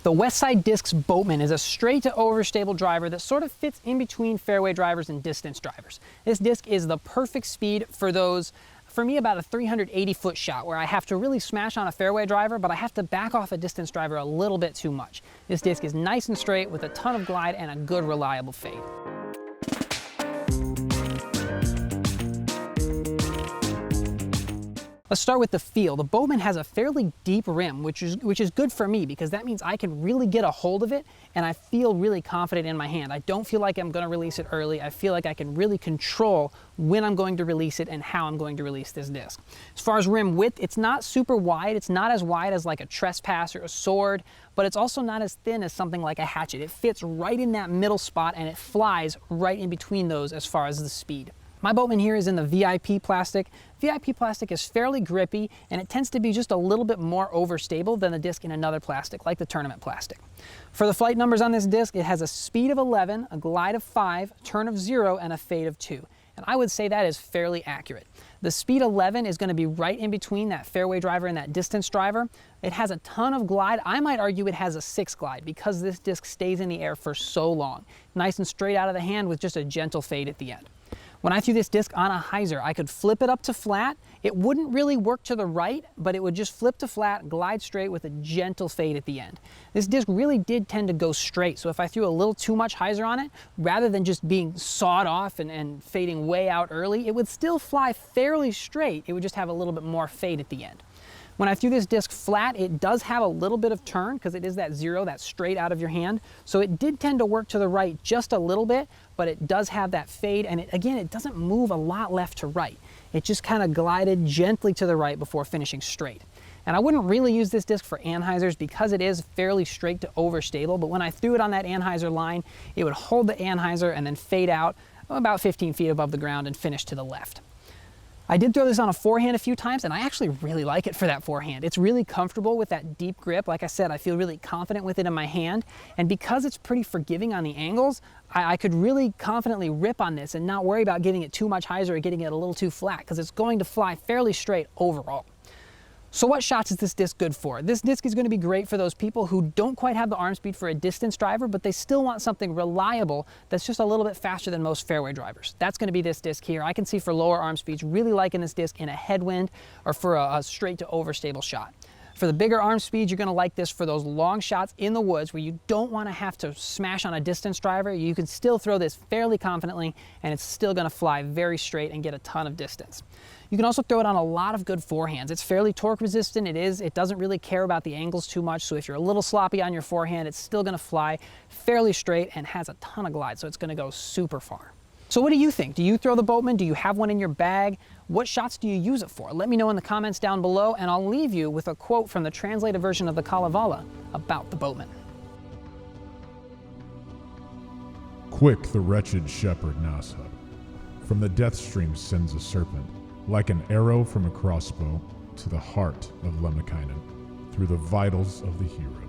The Westside Discs Boatman is a straight to overstable driver that sort of fits in between fairway drivers and distance drivers. This disc is the perfect speed for those, for me, about a 380-foot shot where I have to really smash on a fairway driver, but I have to back off a distance driver a little bit too much. This disc is nice and straight with a ton of glide and a good reliable fade. Let's start with the feel. The Boatman has a fairly deep rim, which is good for me because that means I can really get a hold of it and I feel really confident in my hand. I don't feel like I'm going to release it early. I feel like I can really control when I'm going to release it and how I'm going to release this disc. As far as rim width, it's not super wide. It's not as wide as like a trespass or a sword, but it's also not as thin as something like a hatchet. It fits right in that middle spot and it flies right in between those as far as the speed. My Boatman here is in the VIP plastic. VIP plastic is fairly grippy and it tends to be just a little bit more overstable than the disc in another plastic, like the tournament plastic. For the flight numbers on this disc, it has a speed of 11, a glide of 5, turn of 0, and a fade of 2. And I would say that is fairly accurate. The speed 11 is going to be right in between that fairway driver and that distance driver. It has a ton of glide. I might argue it has a 6 glide because this disc stays in the air for so long. Nice and straight out of the hand with just a gentle fade at the end. When I threw this disc on a hyzer, I could flip it up to flat. It wouldn't really work to the right, but it would just flip to flat, glide straight with a gentle fade at the end. This disc really did tend to go straight, so if I threw a little too much hyzer on it, rather than just being sawed off and fading way out early, it would still fly fairly straight. It would just have a little bit more fade at the end. When I threw this disc flat, it does have a little bit of turn because it is that 0, that straight out of your hand. So it did tend to work to the right just a little bit, but it does have that fade. And again, it doesn't move a lot left to right. It just kind of glided gently to the right before finishing straight. And I wouldn't really use this disc for anhyzers because it is fairly straight to overstable. But when I threw it on that anhyzer line, it would hold the anhyzer and then fade out about 15 feet above the ground and finish to the left. I did throw this on a forehand a few times and I actually really like it for that forehand. It's really comfortable with that deep grip. Like I said, I feel really confident with it in my hand. And because it's pretty forgiving on the angles, I could really confidently rip on this and not worry about giving it too much hyzer or getting it a little too flat because it's going to fly fairly straight overall. So what shots is this disc good for? This disc is going to be great for those people who don't quite have the arm speed for a distance driver, but they still want something reliable that's just a little bit faster than most fairway drivers. That's going to be this disc here. I can see for lower arm speeds really liking this disc in a headwind or for a straight to overstable shot. For the bigger arm speeds, you're going to like this for those long shots in the woods where you don't want to have to smash on a distance driver. You can still throw this fairly confidently and it's still going to fly very straight and get a ton of distance. You can also throw it on a lot of good forehands. It's fairly torque resistant. It doesn't really care about the angles too much. So if you're a little sloppy on your forehand, it's still going to fly fairly straight and has a ton of glide. So it's going to go super far. So what do you think? Do you throw the Boatman? Do you have one in your bag? What shots do you use it for? Let me know in the comments down below, and I'll leave you with a quote from the translated version of the Kalevala about the Boatman. Quick the wretched shepherd Nasa from the death stream sends a serpent, like an arrow from a crossbow, to the heart of Lemminkainen, through the vitals of the hero.